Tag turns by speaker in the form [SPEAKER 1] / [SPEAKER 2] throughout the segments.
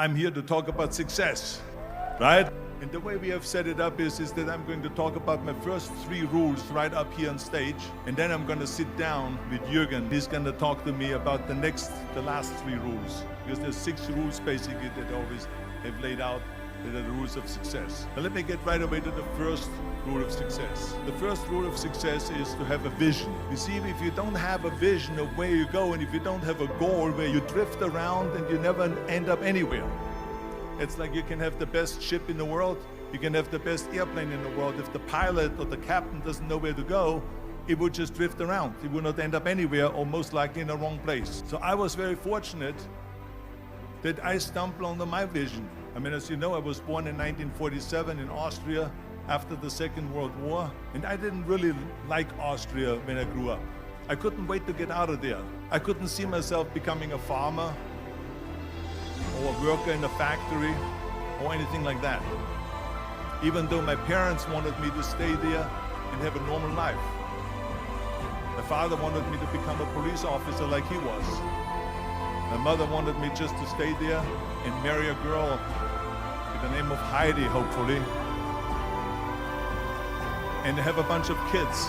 [SPEAKER 1] I'm here to talk about success, right? And the way we have set it up is that I'm going to talk about my first 3 rules right up here on stage. And then I'm going to sit down with Jürgen. He's going to talk to me about the last 3 rules. Because there's 6 rules basically that I always have laid out that are the rules of success. Now let me get right away to the first rule of success. The first rule of success is to have a vision. You see, if you don't have a vision of where you go, and if you don't have a goal where you drift around and you never end up anywhere. It's like you can have the best ship in the world, you can have the best airplane in the world. If the pilot or the captain doesn't know where to go, it would just drift around. It would not end up anywhere, or most likely in the wrong place. So I was very fortunate that I stumbled onto my vision. I mean, as you know, I was born in 1947 in Austria after the Second World War, and I didn't really like Austria when I grew up. I couldn't wait to get out of there. I couldn't see myself becoming a farmer or a worker in a factory or anything like that, even though my parents wanted me to stay there and have a normal life. My father wanted me to become a police officer like he was. My mother wanted me just to stay there and marry a girl with the name of Heidi, hopefully, and have a bunch of kids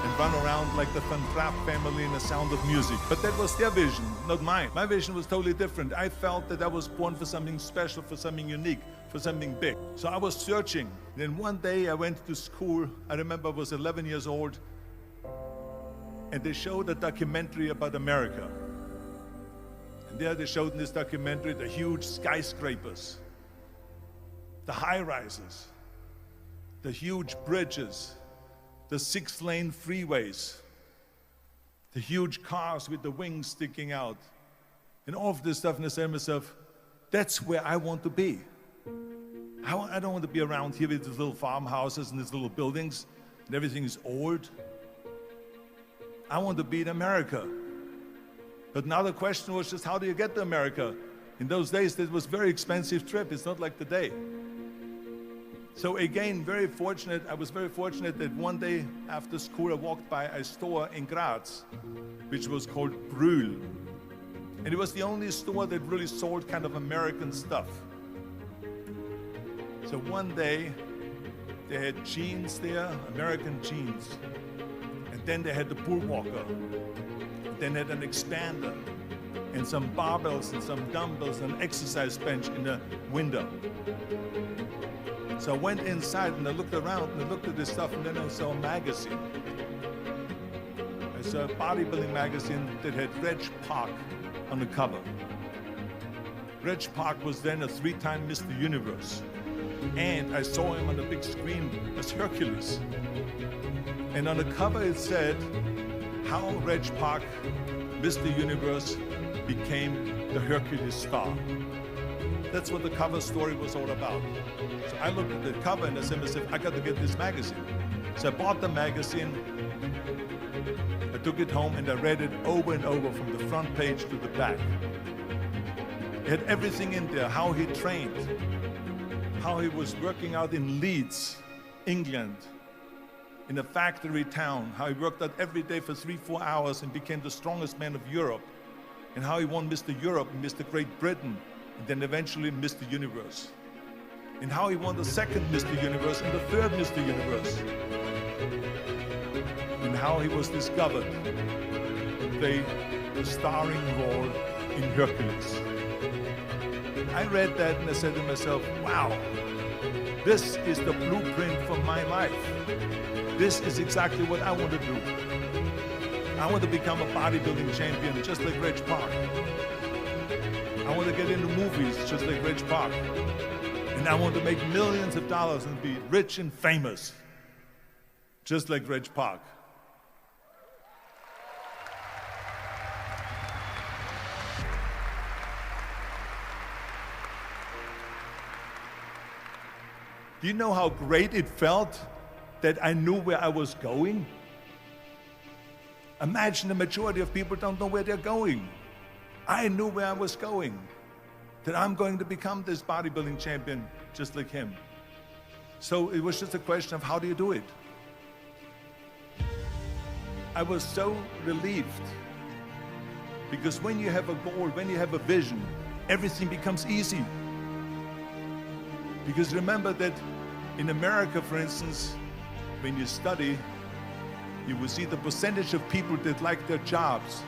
[SPEAKER 1] and run around like the Van Trapp family in The Sound of Music. But that was their vision, not mine. My vision was totally different. I felt that I was born for something special, for something unique, for something big. So I was searching. Then one day I went to school. I remember I was 11 years old, and they showed a documentary about America. And there they showed in this documentary the huge skyscrapers, the high-rises, the huge bridges, the 6-lane freeways, the huge cars with the wings sticking out, and all of this stuff. And I said to myself, that's where I want to be. I don't want to be around here with these little farmhouses and these little buildings, and everything is old. I want to be in America. But now the question was just, how do you get to America? In those days, it was a very expensive trip. It's not like today. So again, I was very fortunate that one day after school I walked by a store in Graz, which was called Brühl. And it was the only store that really sold kind of American stuff. So one day they had jeans there, American jeans. And then they had the bullwalker. Then they had an expander and some barbells and some dumbbells and an exercise bench in the window. So I went inside and I looked around and I looked at this stuff, and then I saw a magazine. I saw a bodybuilding magazine that had Reg Park on the cover. Reg Park was then a 3-time Mr. Universe. And I saw him on the big screen as Hercules. And on the cover it said, how Reg Park, Mr. Universe, became the Hercules star. That's what the cover story was all about. So I looked at the cover and I said to myself, I got to get this magazine. So I bought the magazine, I took it home and I read it over and over from the front page to the back. It had everything in there, how he trained, how he was working out in Leeds, England, in a factory town, how he worked out every day for 3-4 hours and became the strongest man of Europe, and how he won Mr. Europe and Mr. Great Britain, and then eventually Mr. Universe. And how he won the 2nd Mr. Universe and the 3rd Mr. Universe. And how he was discovered to play the starring role in Hercules. I read that and I said to myself, wow, this is the blueprint for my life. This is exactly what I want to do. I want to become a bodybuilding champion just like Reg Park. I want to get into movies just like Reg Park. And I want to make millions of dollars and be rich and famous just like Reg Park. Do you know how great it felt that I knew where I was going? Imagine the majority of people don't know where they're going. I knew where I was going, that I'm going to become this bodybuilding champion just like him. So it was just a question of how do you do it? I was so relieved because when you have a goal, when you have a vision, everything becomes easy. Because remember that in America, for instance, when you study, you will see the percentage of people that like their jobs.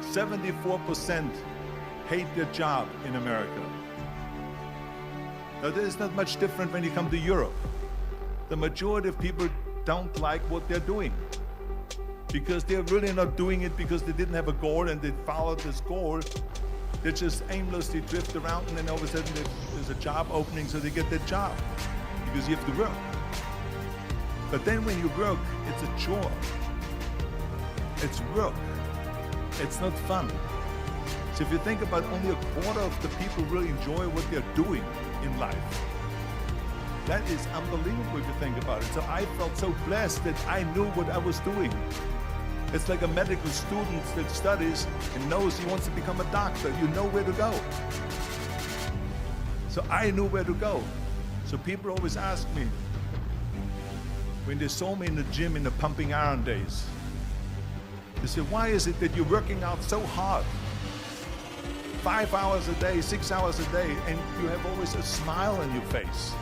[SPEAKER 1] 74% hate their job in America. Now, there is not much different when you come to Europe. The majority of people don't like what they're doing because they're really not doing it because they didn't have a goal and they followed this goal. They just aimlessly drift around, and then all of a sudden there's a job opening, so they get that job because you have to work. But then when you work, it's a chore. It's work. It's not fun. So if you think about, only a quarter of the people really enjoy what they're doing in life. That is unbelievable if you think about it. So I felt so blessed that I knew what I was doing. It's like a medical student that studies and knows he wants to become a doctor. You know where to go. So I knew where to go. So people always ask me, when they saw me in the gym in the pumping iron days, they said, why is it that you're working out so hard? 5 hours a day, 6 hours a day, and you have always a smile on your face.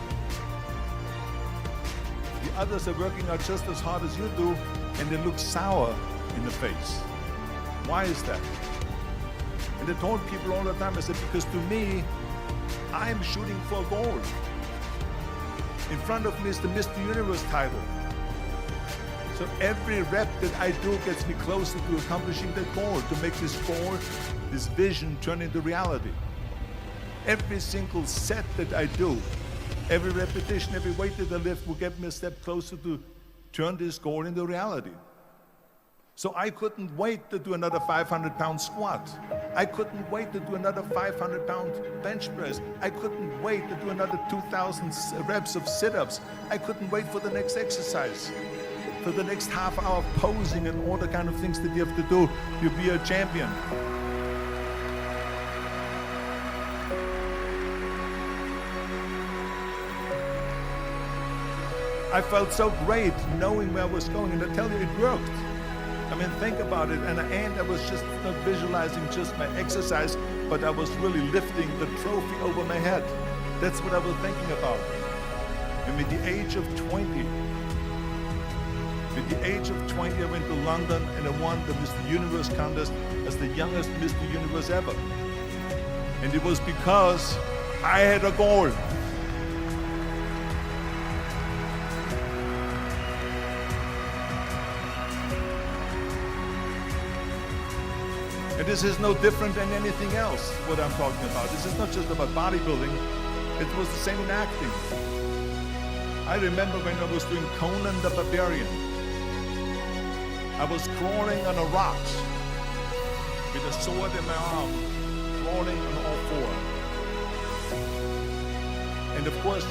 [SPEAKER 1] The others are working out just as hard as you do, and they look sour in the face. Why is that? And I told people all the time, I said, because to me, I'm shooting for a goal. In front of me is the Mr. Universe title. So every rep that I do gets me closer to accomplishing that goal, to make this goal, this vision turn into reality. Every single set that I do, every repetition, every weight that I lift will get me a step closer to turn this goal into reality. So I couldn't wait to do another 500-pound squat. I couldn't wait to do another 500-pound bench press. I couldn't wait to do another 2,000 reps of sit-ups. I couldn't wait for the next exercise, for the next half hour of posing and all the kind of things that you have to do to be a champion. I felt so great knowing where I was going, and I tell you, it worked. I mean, think about it. And at the end, I was just not visualizing just my exercise, but I was really lifting the trophy over my head. That's what I was thinking about. And with the age of 20, I went to London and I won the Mr. Universe contest as the youngest Mr. Universe ever. And it was because I had a goal. And this is no different than anything else, what I'm talking about. This is not just about bodybuilding. It was the same in acting. I remember when I was doing Conan the Barbarian. I was crawling on a rock with a sword in my arm, crawling on all four. And of course,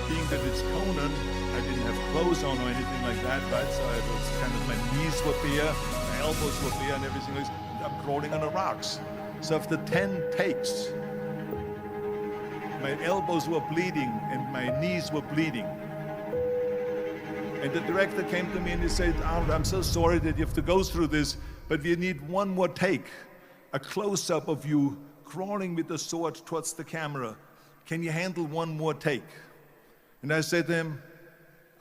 [SPEAKER 1] being that it's Conan, I didn't have clothes on or anything like that, right? So I was kind of, my knees were bare, my elbows were bare and everything else. I'm crawling on the rocks. So after 10 takes, my elbows were bleeding and my knees were bleeding. And the director came to me and he said, Arnold, I'm so sorry that you have to go through this, but we need one more take, a close-up of you crawling with the sword towards the camera. Can you handle one more take? And I said to him,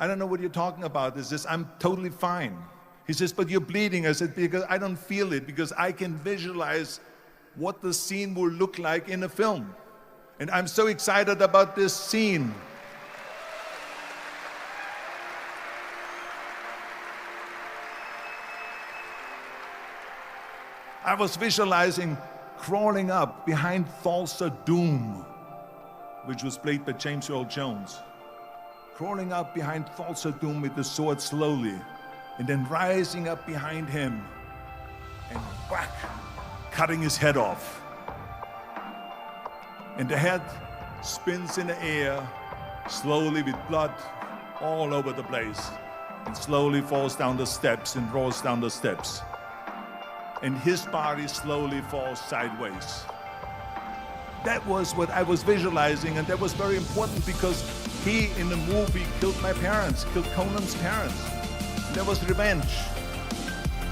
[SPEAKER 1] I don't know what you're talking about. He says, I'm totally fine. He says, but you're bleeding. I said, because I don't feel it, because I can visualize what the scene will look like in a film. And I'm so excited about this scene. I was visualizing crawling up behind Thulsa Doom, which was played by James Earl Jones. Crawling up behind Thulsa Doom with the sword slowly, and then rising up behind him and whack, cutting his head off. And the head spins in the air, slowly with blood all over the place, and slowly falls down the steps and rolls down the steps. And his body slowly falls sideways. That was what I was visualizing, and that was very important because he, in the movie, killed my parents, killed Conan's parents. And that was revenge.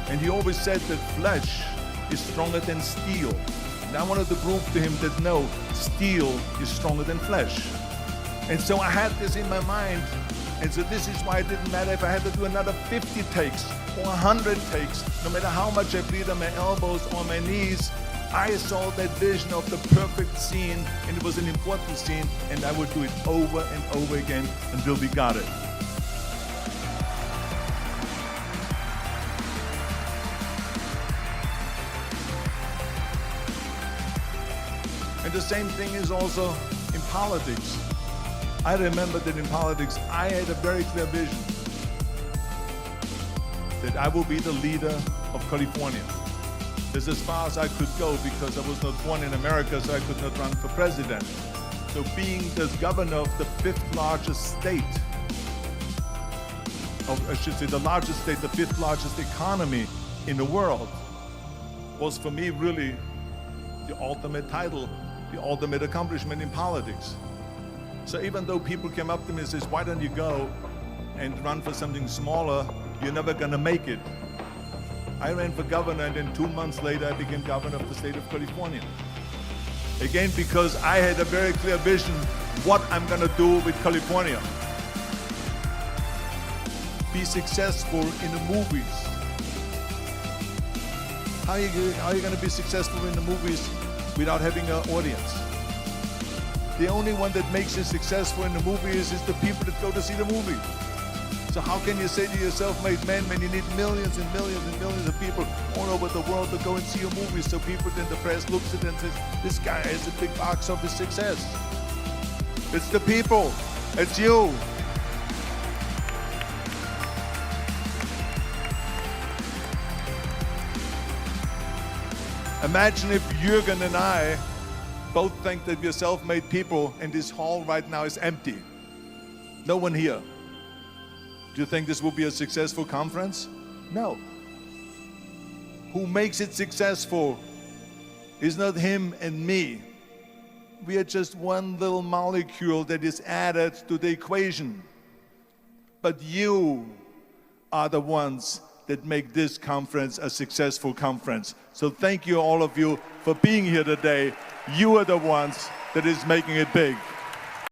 [SPEAKER 1] And he always said that flesh is stronger than steel. And I wanted to prove to him that no, steel is stronger than flesh. And so I had this in my mind. And so this is why it didn't matter if I had to do another 50 takes or 100 takes, no matter how much I bleed on my elbows or my knees. I saw that vision of the perfect scene, and it was an important scene, and I would do it over and over again until we got it. And the same thing is also in politics. I remember that in politics, I had a very clear vision that I will be the leader of California. That's as far as I could go because I was not born in America, so I could not run for president. So being the governor of the fifth largest state, I should say the largest state, the fifth largest economy in the world, was for me really the ultimate title, the ultimate accomplishment in politics. So even though people came up to me and says, why don't you go and run for something smaller, you're never gonna make it. I ran for governor, and then 2 months later I became governor of the state of California. Again, because I had a very clear vision what I'm gonna do with California. Be successful in the movies. How are you gonna be successful in the movies without having an audience? The only one that makes you successful in the movies is the people that go to see the movie. So how can you say to your self-made man when you need millions and millions and millions of people all over the world to go and see your movie, so people, then the press looks at it and says, this guy has a big box office success. It's the people, it's you. Imagine if Jürgen and I both think that we're self-made people and this hall right now is empty. No one here. Do you think this will be a successful conference? No. Who makes it successful is not him and me. We are just one little molecule that is added to the equation. But you are the ones that make this conference a successful conference. So thank you all of you for being here today. You are the ones that is making it big.